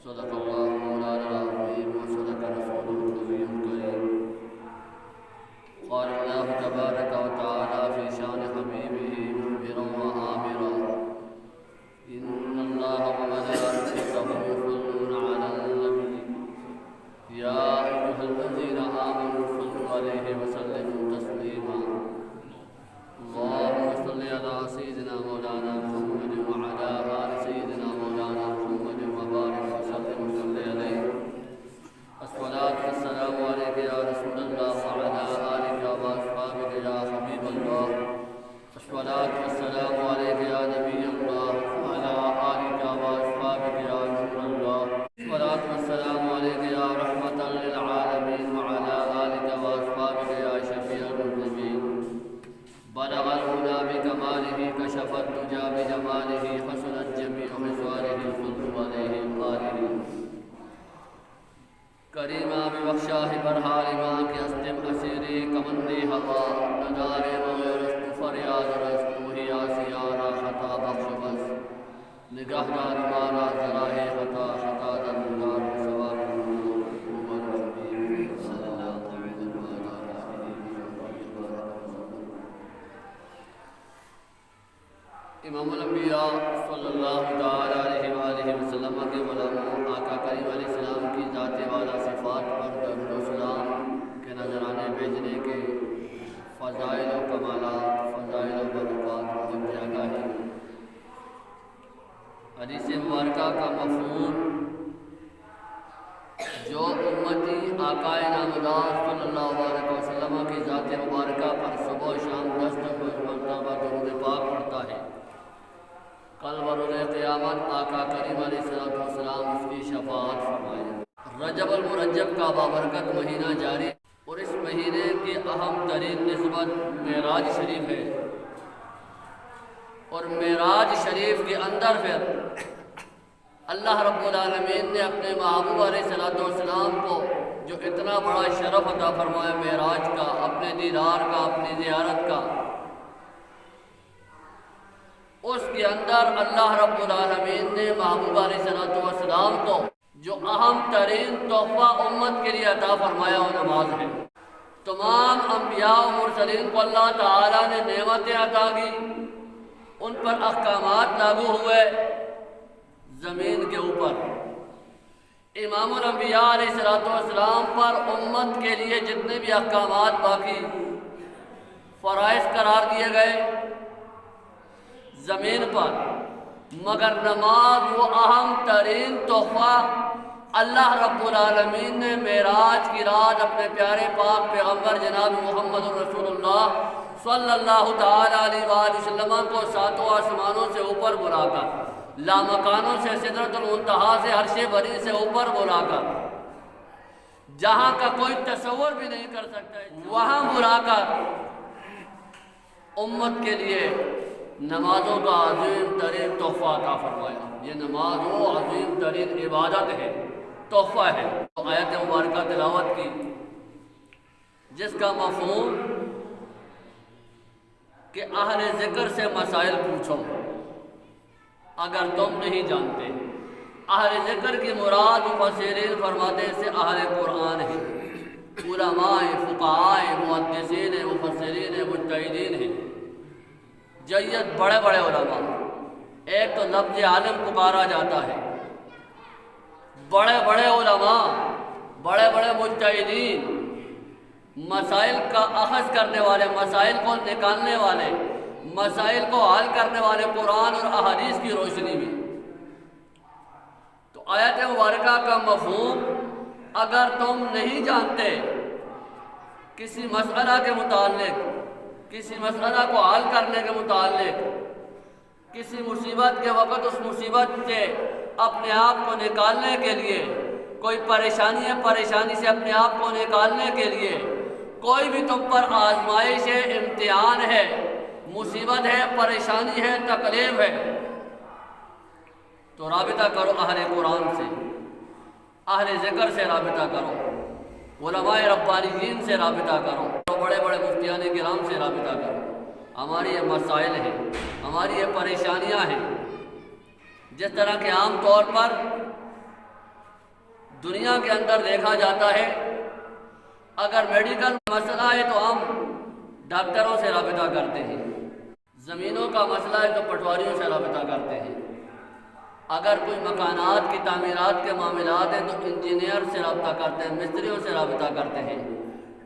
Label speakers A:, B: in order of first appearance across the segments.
A: صدق اللہ مولانا العظیم وصدق رسولہ النبی الکریم قال اللہ تبارک و تعالی فی شان حبیبہ منذرا وآمرا ان اللہ وملائکتہ یصلون علی النبی یا ایھا الذین آمنوا صلوا علیہ وسلموا تسلیما اللهم صل علی سیدنا مولانا محمد وعلى آل سیدنا مولانا محمد وبارک وسلم وصلی علیہ الصلاۃ والسلام علیک یا رسول اللہ وعلى آلک واصحابک یا حبیب اللہ الصلاۃ والسلام علیک یا نبی اللہ وعلى آلک واصحابک یا نور اللہ الصلاۃ والسلام علیک یا رحمۃ للعالمین وعلى آلک واصحابک یا شفیع المذنبین بلغ العلا بکمالہ کشف الدجى بجمالہ حسنت جمیع خصالہ صلوا علیہ وآلہ کریمہ ببخشاہ برحال ماں کے استم اسیری کمندی ہوا ندار مغیر است فریاد رست ہی آسیارا خطا بخش بس نگاہ دار مارا ذرائع خطا خطا در مدار سواب عمر حبیب صلی اللہ علیہ وسلم امام الانبیاء صلی اللہ تعالی علیہ وآلہ وسلم کے غلاموں آقا کریم علیہ السلام کی ذات والا صفات پر درود و سلام کے نذرانے بھیجنے کے فضائل و کمالات فضائل و برکات جب جاگا ہے حدیث مبارکہ کا مفہوم جو امتی آقا نامدار صلی اللہ علیہ وسلم کی ذات مبارکہ پر صبح و شام 10 مرتبہ درود پاک پڑھتا ہے کل بروز قیامت آقا کریم علیہ السلام اس کی شفاعت فرمائے۔ رجب المرجب کا بابرکت مہینہ جاری اور اس مہینے کی اہم ترین نسبت معراج شریف ہے، اور معراج شریف کے اندر پھر اللہ رب العالمین نے اپنے محبوب علیہ السلام کو جو اتنا بڑا شرف عطا فرمایا معراج کا، اپنے دیدار کا، اپنی زیارت کا، اس کے اندر اللہ رب العالمین نے محبوب علیہ السلام کو جو اہم ترین تحفہ امت کے لیے عطا فرمایا وہ نماز ہے۔ تمام انبیاء و مرسلین کو اللہ تعالیٰ نے نعمتیں عطا کی، ان پر احکامات لاگو ہوئے زمین کے اوپر۔ امام الانبیاء علیہ السلام پر امت کے لیے جتنے بھی احکامات باقی فرائض قرار دیے گئے زمین پر، مگر نماز وہ اہم ترین تحفہ اللہ رب العالمین نے معراج کی رات اپنے پیارے پاک پیغمبر جناب محمد رسول اللہ صلی اللہ تعالی علیہ وآلہ وسلم کو ساتوں آسمانوں سے اوپر بلا کر، لامکانوں سے سدرۃ المنتہا سے عرش بری سے اوپر بلا کر، جہاں کا کوئی تصور بھی نہیں کر سکتا ہے، وہاں بلا کر امت کے لیے نمازوں کا عظیم ترین تحفہ عطا فرمایا۔ یہ نماز وہ عظیم ترین عبادت ہے، تحفہ ہے۔ آیت مبارکہ تلاوت کی جس کا مفہوم کہ اہل ذکر سے مسائل پوچھو اگر تم نہیں جانتے۔ اہل ذکر کی مراد مفسرین فرماتے سے اہل قرآن ہیں، علماء، فقہاء، محدثین، مفسرین، مجتہدین ہیں، جید بڑے بڑے علماء۔ ایک تو لفظ عالم پکارا جاتا ہے، بڑے بڑے علماء، بڑے بڑے مجتہدین، مسائل کا اخذ کرنے والے، مسائل کو نکالنے والے، مسائل کو حل کرنے والے قرآن اور احادیث کی روشنی میں۔ تو آیت مبارکہ کا مفہوم اگر تم نہیں جانتے کسی مسئلہ کے متعلق، کسی مسئلہ کو حل کرنے کے متعلق، کسی مصیبت کے وقت اس مصیبت سے اپنے آپ کو نکالنے کے لیے، کوئی پریشانی ہے، پریشانی سے اپنے آپ کو نکالنے کے لیے، کوئی بھی تم پر آزمائش ہے، امتحان ہے، مصیبت ہے، پریشانی ہے، تکلیف ہے، تو رابطہ کرو اہل قرآن سے، اہل ذکر سے رابطہ کرو، علماء ربانیین سے رابطہ کرو، بڑے بڑے مفتیان کرام سے رابطہ کرو۔ ہماری یہ مسائل ہیں، ہماری یہ پریشانیاں ہیں، جس طرح کہ عام طور پر دنیا کے اندر دیکھا جاتا ہے اگر میڈیکل مسئلہ ہے تو ہم ڈاکٹروں سے رابطہ کرتے ہیں، زمینوں کا مسئلہ ہے تو پٹواریوں سے رابطہ کرتے ہیں، اگر کوئی مکانات کی تعمیرات کے معاملات ہیں تو انجینئر سے رابطہ کرتے ہیں، مستریوں سے رابطہ کرتے ہیں،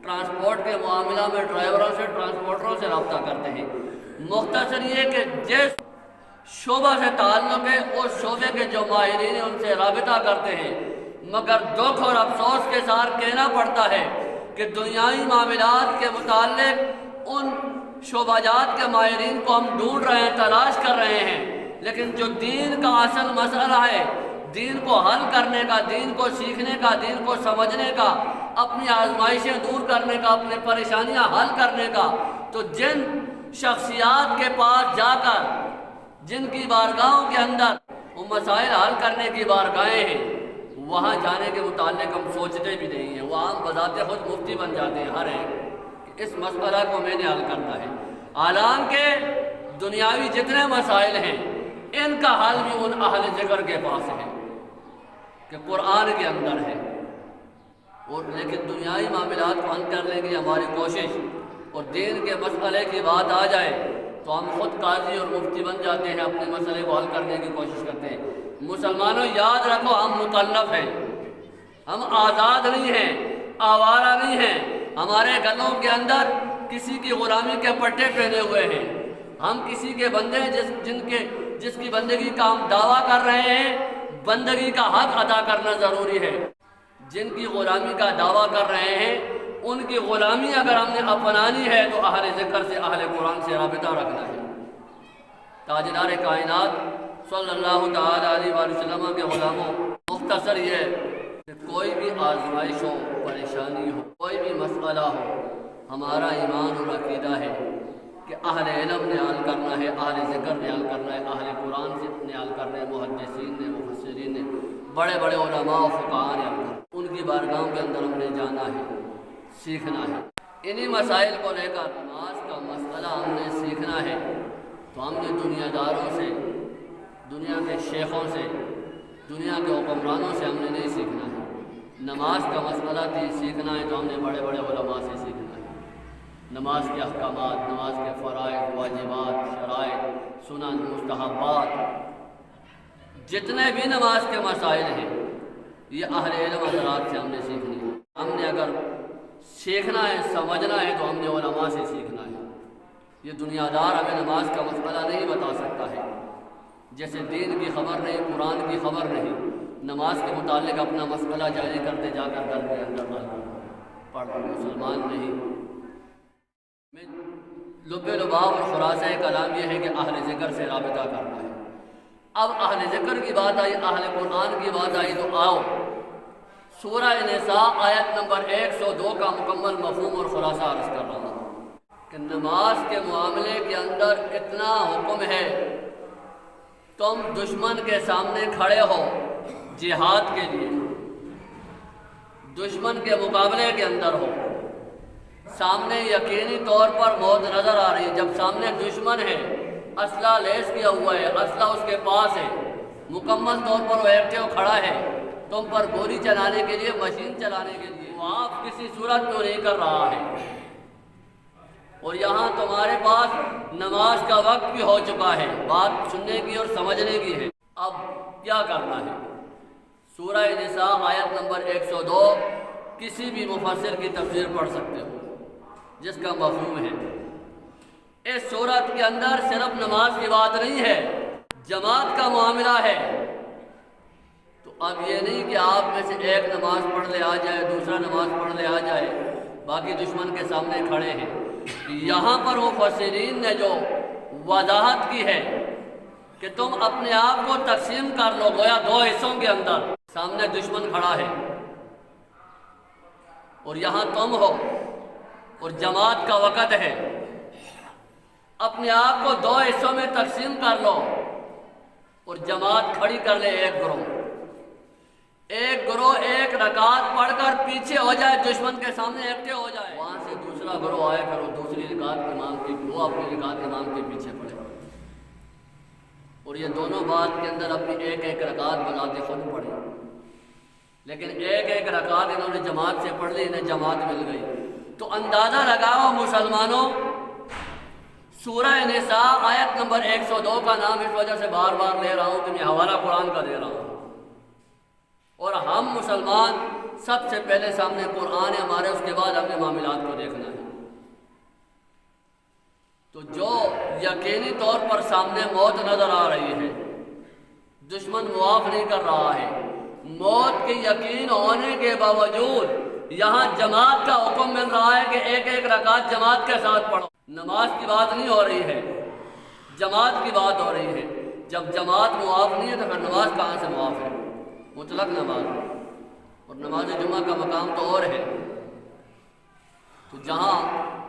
A: ٹرانسپورٹ کے معاملہ میں ڈرائیوروں سے ٹرانسپورٹروں سے رابطہ کرتے ہیں۔ مختصر یہ کہ جس شعبہ سے تعلق ہے اس شعبے کے جو ماہرین ہیں ان سے رابطہ کرتے ہیں، مگر دکھ اور افسوس کے ساتھ کہنا پڑتا ہے کہ دنیاوی معاملات کے متعلق ان شعبہ جات کے ماہرین کو ہم ڈھونڈ رہے ہیں، تلاش کر رہے ہیں، لیکن جو دین کا اصل مسئلہ ہے، دین کو حل کرنے کا، دین کو سیکھنے کا، دین کو سمجھنے کا، اپنی آزمائشیں دور کرنے کا، اپنی پریشانیاں حل کرنے کا، تو جن شخصیات کے پاس جا کر جن کی بارگاہوں کے اندر وہ مسائل حل کرنے کی بارگاہیں ہیں، وہاں جانے کے متعلق ہم سوچتے بھی نہیں ہیں، وہ عام بذات خود مفتی بن جاتے ہیں ہر ایک کہ اس مسئلہ کو میں نے حل کرنا ہے، حالانکہ دنیاوی جتنے مسائل ہیں ان کا حل بھی ان اہل ذکر کے پاس ہے کہ قرآن کے اندر ہے، اور لیکن دنیاوی معاملات کو حل کرنے کی ہماری کوشش اور دین کے مسئلے کی بات آ جائے تو ہم خود قاضی اور مفتی بن جاتے ہیں، اپنے مسئلے کو حل کرنے کی کوشش کرتے ہیں۔ مسلمانوں یاد رکھو ہم مکلف ہیں، ہم آزاد نہیں ہیں، آوارہ نہیں ہیں، ہمارے گلوں کے اندر کسی کی غلامی کے پٹے پہنے ہوئے ہیں، ہم کسی کے بندے ہیں جس کی بندگی کا ہم دعویٰ کر رہے ہیں، بندگی کا حق ادا کرنا ضروری ہے، جن کی غلامی کا دعویٰ کر رہے ہیں ان کی غلامی اگر ہم نے اپنانی ہے تو اہل ذکر سے، اہل قرآن سے رابطہ رکھنا ہے۔ تاجدار کائنات صلی اللہ تعالیٰ علیہ وآلہ وسلم کے غلاموں، مختصر یہ کہ کوئی بھی آزمائش ہو، پریشانی ہو، کوئی بھی مسئلہ ہو، ہمارا ایمان اور عقیدہ ہے کہ اہل علم نے حل کرنا ہے، اہل ذکر نے حل کرنا ہے، اہل قرآن نے حل کرنا ہے، محدثین نے، مفسرین نے، بڑے بڑے علماء و فقہاء نے حل کرنا ہے، ان کی بارگاہوں کے اندر ہم نے جانا ہے، سیکھنا ہے۔ انہی مسائل کو لے کر نماز کا مسئلہ ہم نے سیکھنا ہے تو ہم نے دنیا داروں سے، دنیا کے شیخوں سے، دنیا کے حکمرانوں سے ہم نے نہیں سیکھنا ہے۔ نماز کا مسئلہ سیکھنا ہے تو ہم نے بڑے بڑے علماء سے سیکھنا ہے، نماز کے احکامات، نماز کے فرائض، واجبات، شرائط، سنن، مستحبات، جتنے بھی نماز کے مسائل ہیں یہ اہل علم حضرات سے ہم نے سیکھنی ہے۔ ہم نے اگر سیکھنا ہے، سمجھنا ہے تو ہم نے علماء سے سیکھنا ہے۔ یہ دنیا دار ہمیں نماز کا مسئلہ نہیں بتا سکتا ہے، جیسے دین کی خبر نہیں، قرآن کی خبر نہیں، نماز کے متعلق اپنا مسئلہ جاری کرتے جا کر گھر کے اندر پڑھ مسلمان نہیں۔ لب لباب اور خلاصہ کلام یہ ہے کہ اہل ذکر سے رابطہ کرنا ہے۔ اب اہل ذکر کی بات آئی، اہل قرآن کی بات آئی تو آؤ سورہ نساء آیت نمبر 102 کا مکمل مفہوم اور خلاصہ عرض کر رہا ہوں کہ نماز کے معاملے کے اندر اتنا حکم ہے، تم دشمن کے سامنے کھڑے ہو جہاد کے لیے، دشمن کے مقابلے کے اندر ہو، سامنے یقینی طور پر موت نظر آ رہی ہے، جب سامنے دشمن ہے، اسلحہ لیس کیا ہوا ہے، اسلحہ اس کے پاس ہے، مکمل طور پر وہ ایکٹیو کھڑا ہے تم پر گولی چلانے کے لیے، مشین چلانے کے لیے، وہ آپ کسی صورت میں نہیں کر رہا ہے، اور یہاں تمہارے پاس نماز کا وقت بھی ہو چکا ہے، بات سننے کی اور سمجھنے کی ہے، اب کیا کرنا ہے؟ سورہ نساء آیت نمبر 102 کسی بھی مفسر کی تفسیر پڑھ سکتے ہو جس کا مفہوم ہے۔ اس سورت کے اندر صرف نماز کی بات نہیں ہے، جماعت کا معاملہ ہے، تو اب یہ نہیں کہ آپ میں سے ایک نماز پڑھ لے آ جائے، دوسرا نماز پڑھ لے آ جائے، باقی دشمن کے سامنے کھڑے ہیں۔ یہاں پر مفسرین نے جو وضاحت کی ہے کہ تم اپنے آپ کو تقسیم کر لو، گویا دو حصوں کے اندر، سامنے دشمن کھڑا ہے اور یہاں تم ہو اور جماعت کا وقت ہے، اپنے آپ کو دو حصوں میں تقسیم کر لو اور جماعت کھڑی کر لے، ایک گروہ ایک رکعت پڑھ کر پیچھے ہو جائے، دشمن کے سامنے ایکٹیو ہو جائے، وہاں سے دوسرا گروہ آئے، پھر وہ دوسری رکعت امام کی، وہ اپنی رکعت امام کے پیچھے پڑھے، اور یہ دونوں بات کے اندر اپنی ایک ایک رکعت بذات خود پڑھے۔ لیکن ایک ایک رکعت انہوں نے جماعت سے پڑھ لی، انہیں جماعت مل گئی۔ تو اندازہ لگاؤ مسلمانوں، سورہ نساء آیت نمبر 102 کا نام اس وجہ سے بار بار لے رہا ہوں کہ میں حوالہ قرآن کا دے رہا ہوں، اور ہم مسلمان سب سے پہلے سامنے قرآن ہے ہمارے، اس کے بعد اپنے معاملات کو دیکھنا ہے۔ تو جو یقینی طور پر سامنے موت نظر آ رہی ہے، دشمن معاف نہیں کر رہا ہے، موت کے یقین ہونے کے باوجود یہاں جماعت کا حکم مل رہا ہے کہ ایک ایک رکعت جماعت کے ساتھ پڑھو۔ نماز کی بات نہیں ہو رہی ہے، جماعت کی بات ہو رہی ہے۔ جب جماعت معاف نہیں ہے تو پھر نماز کہاں سے معاف ہے؟ مطلق نماز، اور نماز جمعہ کا مقام تو اور ہے۔ تو جہاں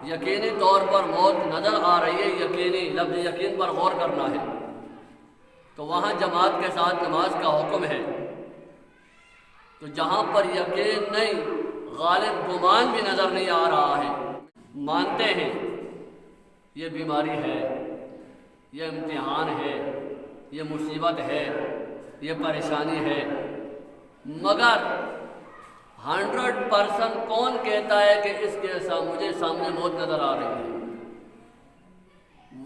A: یقینی طور پر موت نظر آ رہی ہے، یقینی لفظ یقین پر غور کرنا ہے، تو وہاں جماعت کے ساتھ نماز کا حکم ہے۔ تو جہاں پر یقین نہیں، غالب گمان بھی نظر نہیں آ رہا ہے، مانتے ہیں یہ بیماری ہے، یہ امتحان ہے، یہ مصیبت ہے، یہ پریشانی ہے، مگر 100% کون کہتا ہے کہ اس کے مجھے سامنے موت نظر آ رہی ہے؟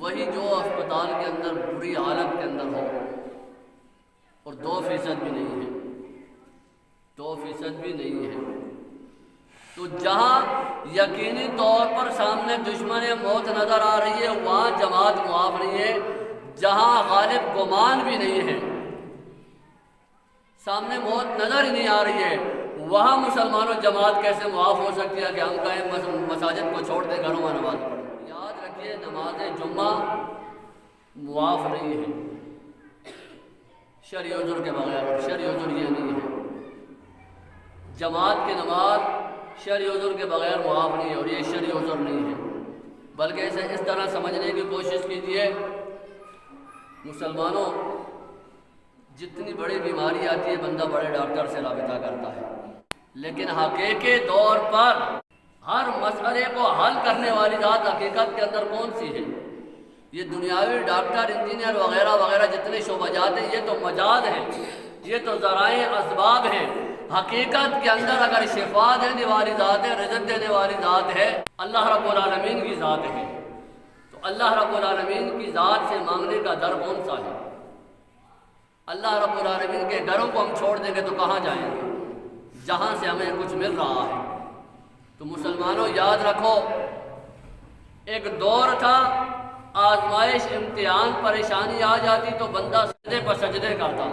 A: وہی جو اسپتال کے اندر بری حالت کے اندر ہو، اور 2% بھی نہیں ہے، 2% بھی نہیں ہے۔ تو جہاں یقینی طور پر سامنے دشمن موت نظر آ رہی ہے، وہاں جماعت معاف نہیں ہے۔ جہاں غالب گمان بھی نہیں ہے، سامنے موت نظر ہی نہیں آ رہی ہے، وہاں مسلمانوں جماعت کیسے معاف ہو سکتی ہے کہ ہم کہیں مساجد کو چھوڑ دیں، گھروں میں نماز پڑھیں؟ یاد رکھیے، نماز جمعہ معاف نہیں ہے شرعی عذر کے بغیر، اور شرعی عذر یہ نہیں ہے۔ جماعت کی نماز شرعی عذر کے بغیر معاف نہیں ہے، اور یہ شرعی عذر نہیں ہے، بلکہ اسے اس طرح سمجھنے کی کوشش کیجیے، مسلمانوں جتنی بڑی بیماری آتی ہے بندہ بڑے ڈاکٹر سے رابطہ کرتا ہے، لیکن حقیقی طور پر ہر مسئلے کو حل کرنے والی ذات حقیقت کے اندر کون سی ہے؟ یہ دنیاوی ڈاکٹر، انجینئر وغیرہ وغیرہ جتنے شعبجات ہیں، یہ تو مجاز ہیں، یہ تو ذرائع اسباب ہیں۔ حقیقت کے اندر اگر شفا دینے والی ذات ہے، رزق دینے والی ذات ہے، اللہ رب العالمین کی ذات ہے، تو اللہ رب العالمین کی ذات سے مانگنے کا در کون سا ہے؟ اللہ رب العالمین کے گھروں کو ہم چھوڑ دیں گے تو کہاں جائیں گے جہاں سے ہمیں کچھ مل رہا ہے؟ تو مسلمانوں یاد رکھو، ایک دور تھا آزمائش، امتحان، پریشانی آ جاتی تو بندہ سجدے پر سجدے کرتا،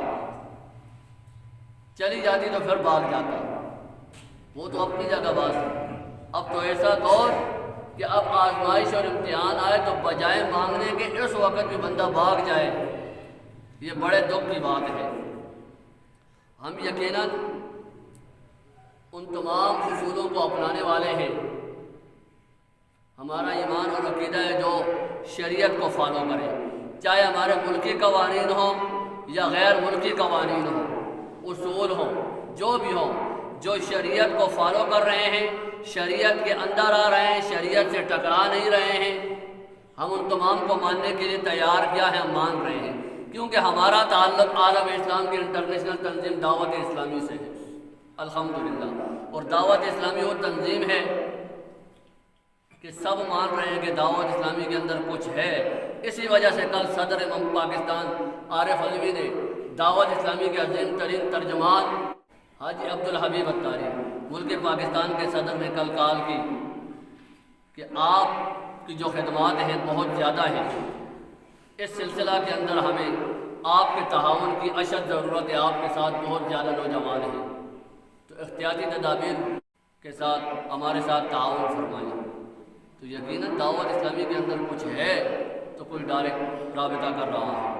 A: چلی جاتی تو پھر بھاگ جاتا، وہ تو اپنی جگہ بات ہے۔ اب تو ایسا دور کہ اب آزمائش اور امتحان آئے تو بجائے مانگنے کے اس وقت بھی بندہ بھاگ جائے، یہ بڑے دکھ کی بات ہے۔ ہم یقیناً ان تمام اصولوں کو اپنانے والے ہیں، ہمارا ایمان اور عقیدہ ہے جو شریعت کو فالو کرے، چاہے ہمارے ملکی قوانین ہوں یا غیر ملکی قوانین ہوں، اصول ہوں، جو بھی ہوں، جو شریعت کو فالو کر رہے ہیں، شریعت کے اندر آ رہے ہیں، شریعت سے ٹکرا نہیں رہے ہیں، ہم ان تمام کو ماننے کے لیے تیار کیا ہے، ہم مان رہے ہیں، کیونکہ ہمارا تعلق عالم اسلام کی انٹرنیشنل تنظیم دعوت اسلامی سے ہے الحمدللہ، اور دعوت اسلامی وہ تنظیم ہے کہ سب مان رہے ہیں کہ دعوت اسلامی کے اندر کچھ ہے۔ اسی وجہ سے کل صدر پاکستان عارف علوی نے دعوت اسلامی کے عظیم ترین ترجمان حاجی عبدالحبیب اتاری ملک پاکستان کے صدر نے کل کال کی کہ آپ کی جو خدمات ہیں بہت زیادہ ہیں، اس سلسلہ کے اندر ہمیں آپ کے تعاون کی اشد ضرورت ہے، آپ کے ساتھ بہت زیادہ نوجوان ہیں، تو احتیاطی تدابیر کے ساتھ ہمارے ساتھ تعاون فرمائیں۔ تو یقیناً دعوت اسلامی کے اندر کچھ ہے تو کوئی ڈائریکٹ رابطہ کر رہا ہے،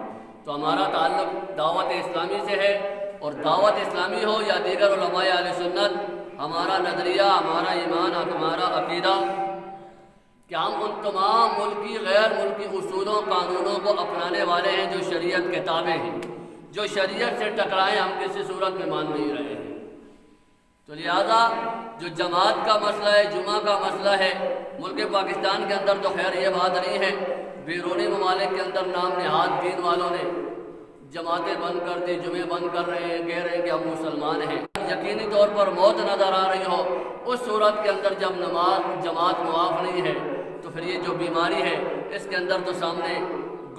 A: تو ہمارا تعلق دعوت اسلامی سے ہے، اور دعوت اسلامی ہو یا دیگر علماء اہل سنت، ہمارا نظریہ، ہمارا ایمان، ہمارا عقیدہ کہ ہم ان تمام ملکی غیر ملکی اصولوں قانونوں کو اپنانے والے ہیں جو شریعت کے تابع ہیں، جو شریعت سے ٹکرائیں ہم کسی صورت میں مان نہیں رہے ہیں۔ تو لہذا جو جماعت کا مسئلہ ہے، جمعہ کا مسئلہ ہے، ملک پاکستان کے اندر تو خیر یہ بات نہیں ہے، بیرونی ممالک کے اندر نام نہاد دین والوں نے جماعتیں بند کر دی، جمعے بند کر رہے ہیں، کہہ رہے ہیں کہ ہم مسلمان ہیں، یقینی طور پر موت نظر آ رہی ہو، اس صورت کے اندر جب جماعت معاف نہیں ہے تو پھر یہ جو بیماری ہے اس کے اندر تو سامنے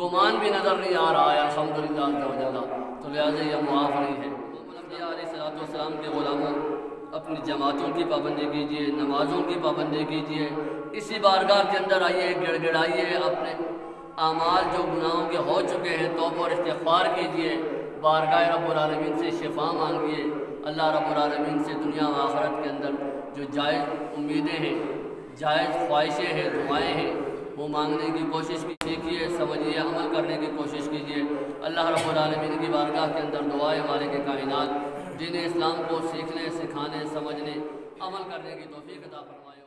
A: گمان بھی نظر نہیں آ رہا ہے الحمدللہ، تو لہٰذا یہ معاف نہیں ہے۔ انبیاء علیہ الصلوۃ والسلام کے غلاموں، اپنی جماعتوں کی پابندی کیجیے، نمازوں کی پابندی کیجیے، اسی بارگاہ کے اندر آئیے، گڑ گڑائیے، اپنے اعمال جو گناہوں کے ہو چکے ہیں توبہ اور استغفار کیجیے، بارگاہ رب العالمین سے شفا مانگیے، اللہ رب العالمین سے دنیا و آخرت کے اندر جو جائز امیدیں ہیں، جائز خواہشیں ہیں، دعائیں ہیں، وہ مانگنے کی کوشش کیجیے، سمجھیے، عمل کرنے کی کوشش کیجیے۔ اللہ رب العالمین کی بارگاہ کے اندر دعائیں مالک کائنات دین اسلام کو سیکھنے، سکھانے، سمجھنے، عمل کرنے کی توفیق عطا فرمائے۔